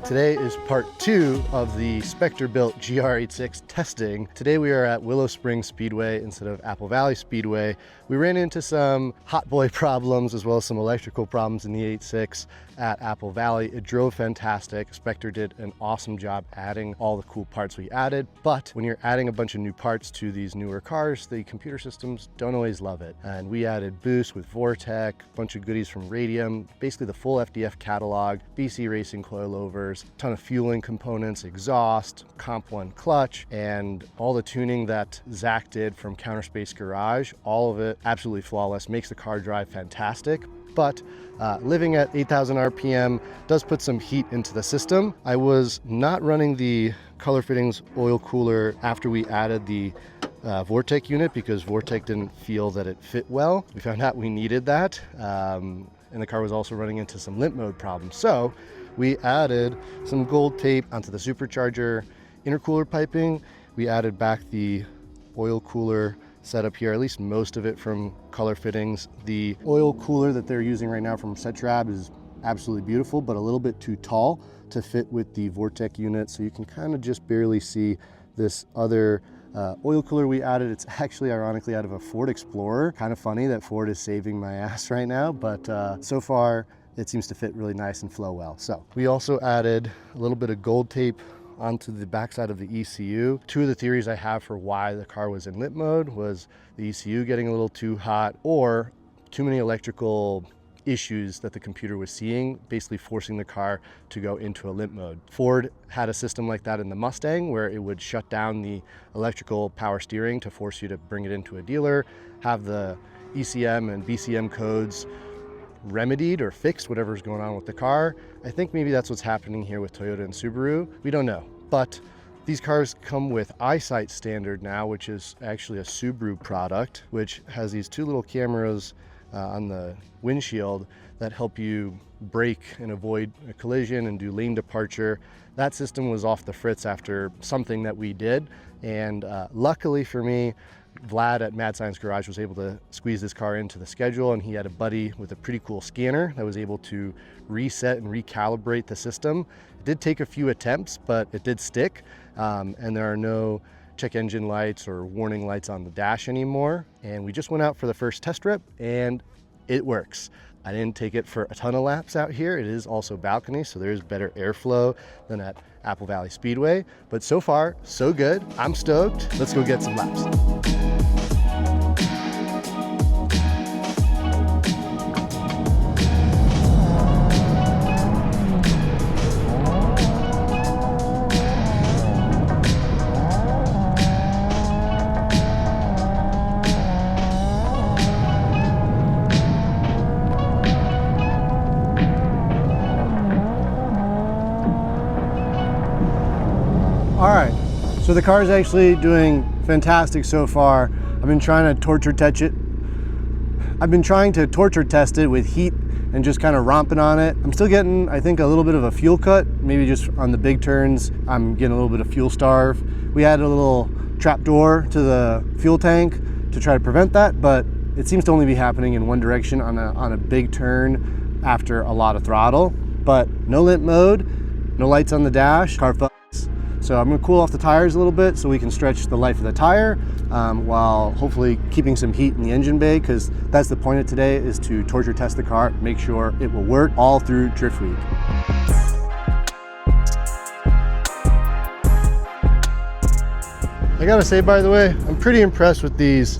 Today is part 2 of the Spectre-built GR86 testing. Today we are at Willow Springs Speedway instead of Apple Valley Speedway. We ran into some hot boy problems as well as some electrical problems in the 86 at Apple Valley. It drove fantastic. Spectre did an awesome job adding all the cool parts we added, but when you're adding a bunch of new parts to these newer cars, the computer systems don't always love it. And we added boost with Vortec, a bunch of goodies from Radium, basically the full FDF catalog, BC Racing coilovers, a ton of fueling components, exhaust, Comp 1 clutch, and all the tuning that Zach did from Counterspace Garage. All of it absolutely flawless, makes the car drive fantastic. But living at 8,000 RPM does put some heat into the system. I was not running the color fittings oil cooler after we added the Vortec unit because Vortec didn't feel that it fit well. We found out we needed that, and the car was also running into some limp mode problems. So we added some gold tape onto the supercharger intercooler piping. We added back the oil cooler setup here, at least most of it from color fittings. The oil cooler that they're using right now from Setrab is absolutely beautiful, but a little bit too tall to fit with the Vortec unit. So you can kind of just barely see this other oil cooler we added. It's actually ironically out of a Ford Explorer. Kind of funny that Ford is saving my ass right now, but so far it seems to fit really nice and flow well. So we also added a little bit of gold tape onto the backside of the ECU. Two of the theories I have for why the car was in limp mode was the ECU getting a little too hot or too many electrical issues that the computer was seeing, basically forcing the car to go into a limp mode. Ford had a system like that in the Mustang where it would shut down the electrical power steering to force you to bring it into a dealer, have the ECM and BCM codes remedied or fixed whatever's going on with the car. I think maybe that's what's happening here with Toyota and Subaru. We don't know, but these cars come with EyeSight standard now, which is actually a Subaru product, which has these two little cameras on the windshield that help you brake and avoid a collision and do lane departure. That system was off the fritz after something that we did, and luckily for me, Vlad at Mad Science Garage was able to squeeze this car into the schedule, and he had a buddy with a pretty cool scanner that was able to reset and recalibrate the system. It did take a few attempts, but it did stick, and there are no check engine lights or warning lights on the dash anymore. And we just went out for the first test trip and it works. I didn't take it for a ton of laps out here. It is also balcony, so there's better airflow than at Apple Valley Speedway. But so far, so good. I'm stoked. Let's go get some laps. All right, so the car is actually doing fantastic so far. I've been trying to torture test it with heat and just kind of romping on it. I'm still getting, I think, a little bit of a fuel cut, maybe just on the big turns. I'm getting a little bit of fuel starve. We added a little trap door to the fuel tank to try to prevent that, but it seems to only be happening in one direction on a big turn after a lot of throttle. But no limp mode, no lights on the dash, car fucks. So I'm gonna cool off the tires a little bit so we can stretch the life of the tire while hopefully keeping some heat in the engine bay, because that's the point of today, is to torture test the car, make sure it will work all through DriftWeek. I gotta say, by the way, I'm pretty impressed with these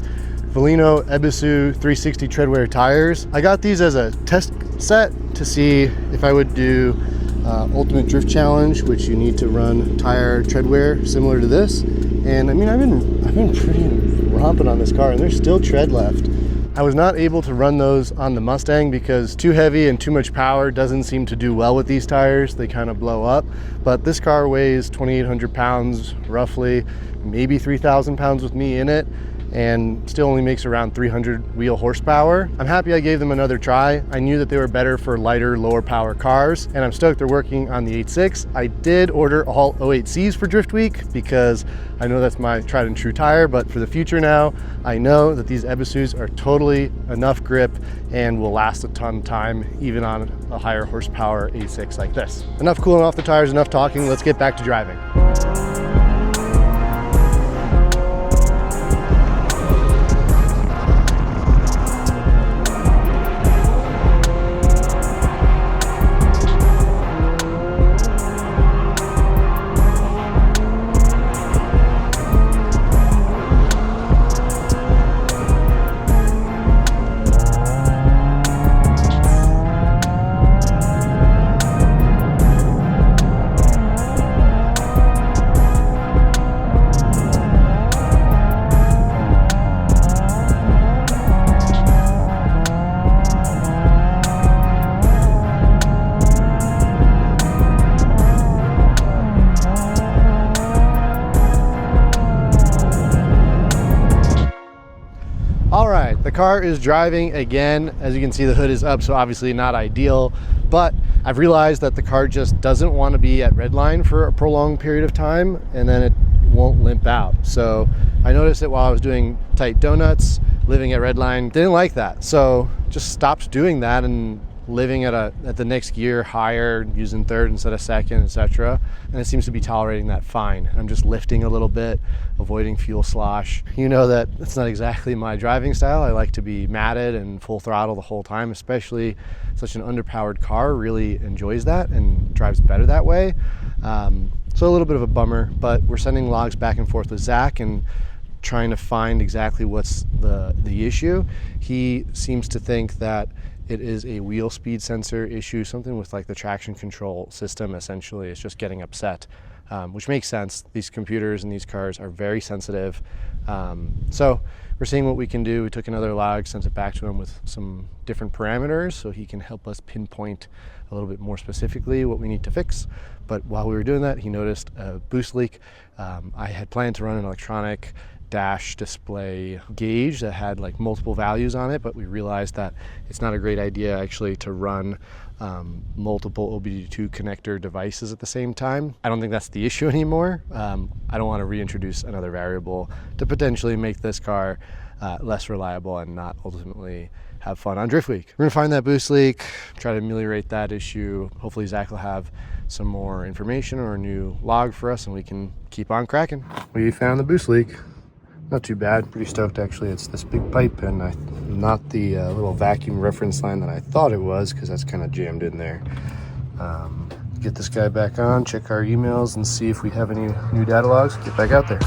Valino Ebisu 360 treadwear tires. I got these as a test set to see if I would do Ultimate Drift Challenge, which you need to run tire treadwear similar to this. And I mean, I've been pretty romping on this car, and there's still tread left. I was not able to run those on the Mustang because too heavy and too much power doesn't seem to do well with these tires. They kind of blow up. But this car weighs 2,800 pounds roughly, maybe 3,000 pounds with me in it. and still only makes around 300 wheel horsepower. I'm happy I gave them another try. I knew that they were better for lighter, lower power cars, and I'm stoked they're working on the 86. I did order all 08Cs for DriftWeek because I know that's my tried and true tire, but for the future now, I know that these Ebisus are totally enough grip and will last a ton of time, even on a higher horsepower 86 like this. Enough cooling off the tires, enough talking, let's get back to driving. All right, the car is driving again. As you can see, the hood is up, so obviously not ideal, but I've realized that the car just doesn't want to be at redline for a prolonged period of time, and then it won't limp out. So I noticed it while I was doing tight donuts, living at redline, didn't like that. So just stopped doing that and living at the next gear higher, using third instead of second, etc. And it seems to be tolerating that fine. I'm just lifting a little bit, avoiding fuel slosh. You know that it's not exactly my driving style. I like to be matted and full throttle the whole time, especially such an underpowered car really enjoys that and drives better that way. So a little bit of a bummer, but we're sending logs back and forth with Zach and trying to find exactly what's the issue. He seems to think that it is a wheel speed sensor issue, something with like the traction control system essentially is just getting upset, which makes sense. These computers in these cars are very sensitive. So we're seeing what we can do. We took another log, sent it back to him with some different parameters so he can help us pinpoint a little bit more specifically what we need to fix. But while we were doing that, he noticed a boost leak. I had planned to run an electronic dash display gauge that had like multiple values on it, but we realized that it's not a great idea actually to run multiple OBD2 connector devices at the same time. I don't think that's the issue anymore. I don't want to reintroduce another variable to potentially make this car less reliable and not ultimately have fun on DriftWeek. We're gonna find that boost leak, try to ameliorate that issue. Hopefully Zach will have some more information or a new log for us and we can keep on cracking. We found the boost leak. Not too bad, pretty stoked actually. It's this big pipe and not the little vacuum reference line that I thought it was, because that's kind of jammed in there. Get this guy back on, check our emails and see if we have any new data logs, get back out there.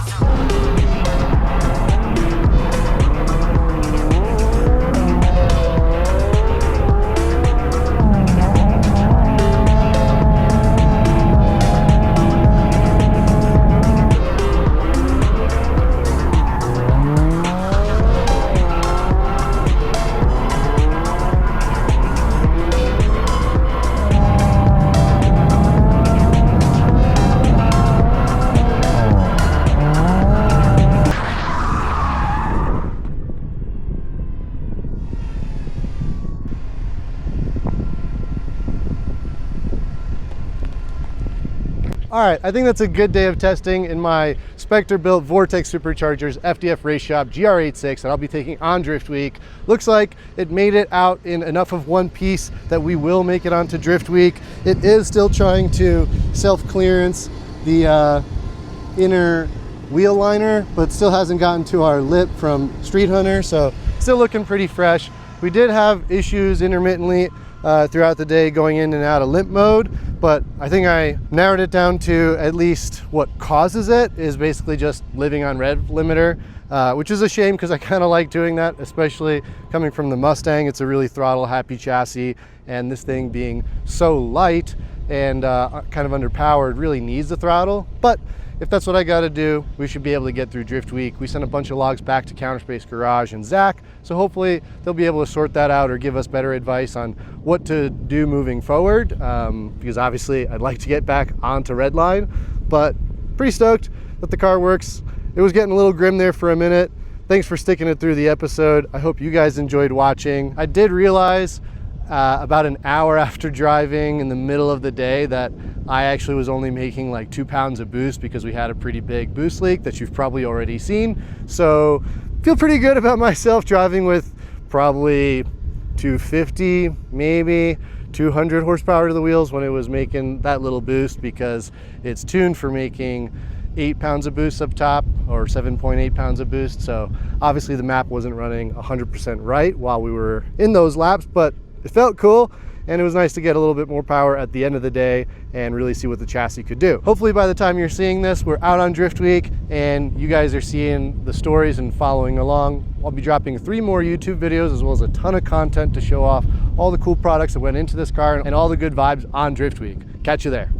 All right, I think that's a good day of testing in my Spectre-built Vortex Superchargers FDF Race Shop GR86 that I'll be taking on DriftWeek. Looks like it made it out in enough of one piece that we will make it onto DriftWeek. It is still trying to self-clearance the inner wheel liner, but still hasn't gotten to our lip from Street Hunter, so still looking pretty fresh. We did have issues intermittently throughout the day going in and out of limp mode, but I think I narrowed it down to at least what causes it is basically just living on rev limiter, which is a shame because I kind of like doing that, especially coming from the Mustang. It's a really throttle happy chassis, and this thing being so light and kind of underpowered really needs the throttle. But if that's what I got to do, we should be able to get through DriftWeek. We sent a bunch of logs back to Counterspace Garage and Zach, so hopefully they'll be able to sort that out or give us better advice on what to do moving forward, because obviously I'd like to get back onto redline, but pretty stoked that the car works. It was getting a little grim there for a minute, Thanks for sticking it through the episode. I hope you guys enjoyed watching. I did realize about an hour after driving in the middle of the day that I actually was only making like 2 pounds of boost because we had a pretty big boost leak that you've probably already seen. So feel pretty good about myself driving with probably 250, maybe 200 horsepower to the wheels when it was making that little boost, because it's tuned for making 8 pounds of boost up top, or 7.8 pounds of boost. So obviously the map wasn't running 100% right while we were in those laps, but it felt cool, and it was nice to get a little bit more power at the end of the day and really see what the chassis could do. Hopefully by the time you're seeing this, we're out on DriftWeek and you guys are seeing the stories and following along. I'll be dropping 3 more YouTube videos as well as a ton of content to show off all the cool products that went into this car and all the good vibes on DriftWeek. Catch you there.